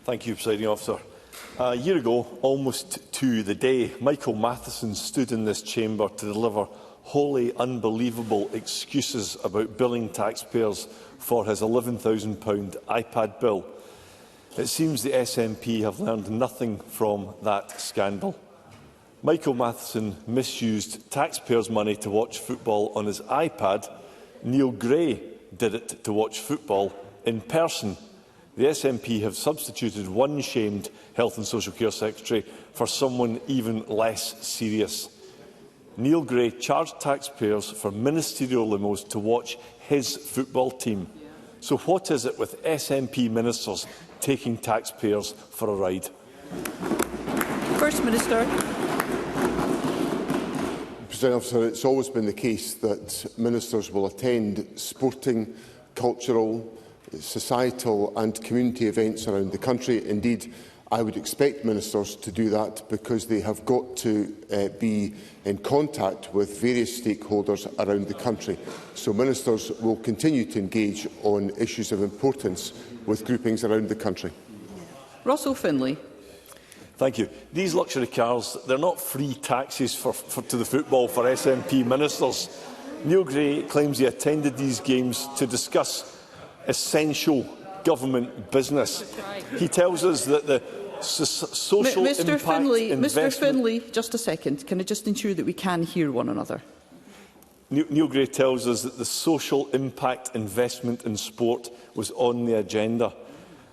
Thank you, Presiding Officer. A year ago, almost to the day, Michael Matheson stood in this chamber to deliver wholly unbelievable excuses about billing taxpayers for his £11,000 iPad bill. It seems the SNP have learned nothing from that scandal. Michael Matheson misused taxpayers' money to watch football on his iPad. Neil Gray did it to watch football in person. The SNP have substituted one shamed Health and Social Care Secretary for someone even less serious. Neil Gray charged taxpayers for ministerial limos to watch his football team. So what is it with SNP ministers taking taxpayers for a ride? First Minister. President Officer, it's always been the case that ministers will attend sporting, cultural, societal and community events around the country. Indeed, I would expect ministers to do that because they have got to be in contact with various stakeholders around the country. So ministers will continue to engage on issues of importance with groupings around the country. Russell Findlay. Thank you. These luxury cars, they're not free taxis to the football for SNP ministers. Neil Gray claims he attended these games to discuss essential government business. He tells us that the social impact investment... Mr Findlay, just a second. Can I just ensure that we can hear one another? Neil Gray tells us that the social impact investment in sport was on the agenda.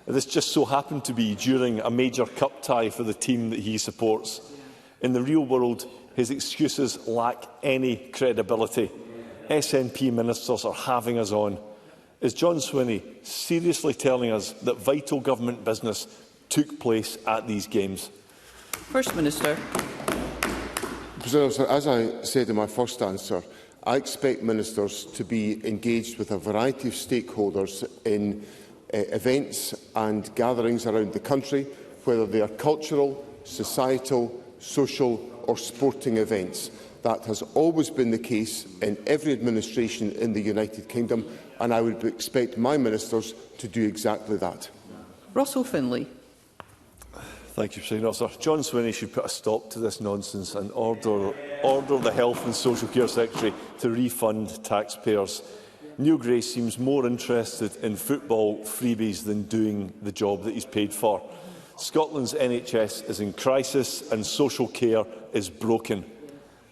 This just so happened to be during a major cup tie for the team that he supports. In the real world, his excuses lack any credibility. SNP ministers are having us on. Is John Swinney seriously telling us that vital government business took place at these games? First Minister. President, as I said in my first answer, I expect ministers to be engaged with a variety of stakeholders in events and gatherings around the country, whether they are cultural, societal, social or sporting events. That has always been the case in every administration in the United Kingdom, and I would expect my ministers to do exactly that. Russell Findlay. Thank you, President Officer. John Swinney should put a stop to this nonsense and order the Health and Social Care Secretary to refund taxpayers. Neil Gray seems more interested in football freebies than doing the job that he's paid for. Scotland's NHS is in crisis and social care is broken.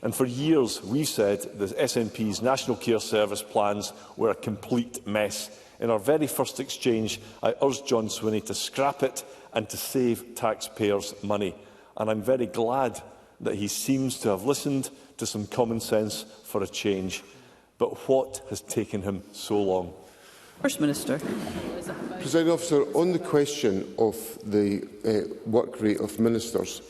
And for years we've said the SNP's National Care Service plans were a complete mess. In our very first exchange, I urged John Swinney to scrap it and to save taxpayers' money. And I'm very glad that he seems to have listened to some common sense for a change. But what has taken him so long? First Minister. Presiding Officer, on the question of the work rate of ministers,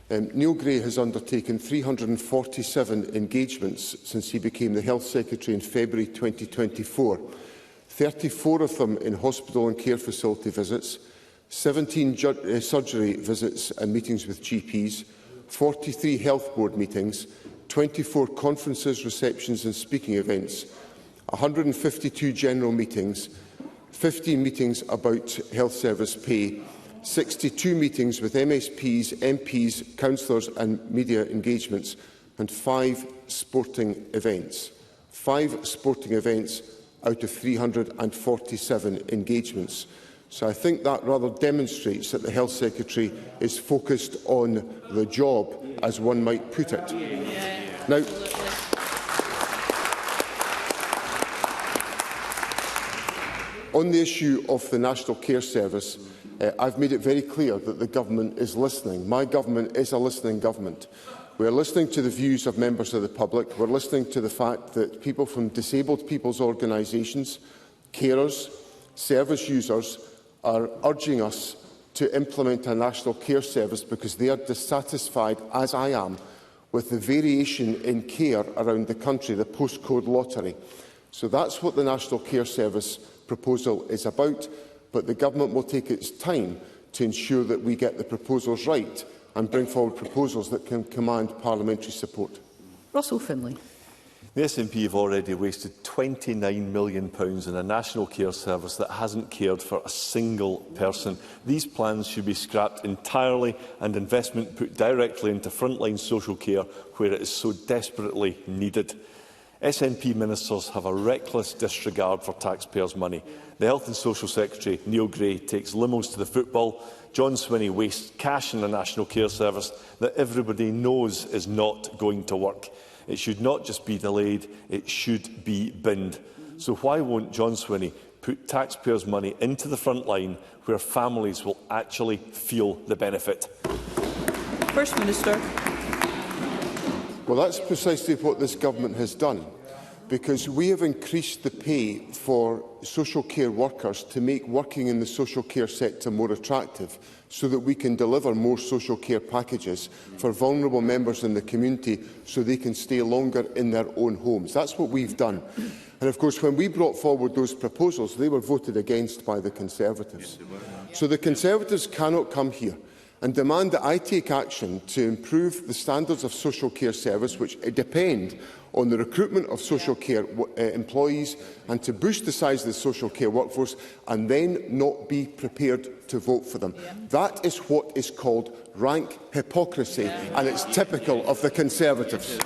Neil Gray has undertaken 347 engagements since he became the Health Secretary in February 2024, 34 of them in hospital and care facility visits, 17 surgery visits and meetings with GPs, 43 health board meetings, 24 conferences, receptions and speaking events, 152 general meetings, 15 meetings about health service pay, 62 meetings with MSPs, MPs, councillors and media engagements, and 5 sporting events. 5 sporting events out of 347 engagements. So I think that rather demonstrates that the Health Secretary is focused on the job, as one might put it. Now, on the issue of the National Care Service, I've made it very clear that the government is listening. My government is a listening government. We are listening to the views of members of the public. We are listening to the fact that people from disabled people's organisations, carers, service users are urging us to implement a national care service because they are dissatisfied, as I am, with the variation in care around the country, the postcode lottery. So that's what the National Care Service proposal is about, but the government will take its time to ensure that we get the proposals right and bring forward proposals that can command parliamentary support. Russell Findlay. The SNP have already wasted £29 million in a national care service that hasn't cared for a single person. These plans should be scrapped entirely and investment put directly into frontline social care where it is so desperately needed. SNP ministers have a reckless disregard for taxpayers' money. The Health and Social Secretary, Neil Gray, takes limos to the football. John Swinney wastes cash in a national care service that everybody knows is not going to work. It should not just be delayed, it should be binned. So why won't John Swinney put taxpayers' money into the front line where families will actually feel the benefit? First Minister. Well, that's precisely what this government has done, because we have increased the pay for social care workers to make working in the social care sector more attractive, so that we can deliver more social care packages for vulnerable members in the community so they can stay longer in their own homes. That's what we've done. And of course, when we brought forward those proposals, they were voted against by the Conservatives. So the Conservatives cannot come here and demand that I take action to improve the standards of social care service, which depend on the recruitment of social care employees, and to boost the size of the social care workforce, and then not be prepared to vote for them. That is what is called rank hypocrisy, and it's typical of the Conservatives.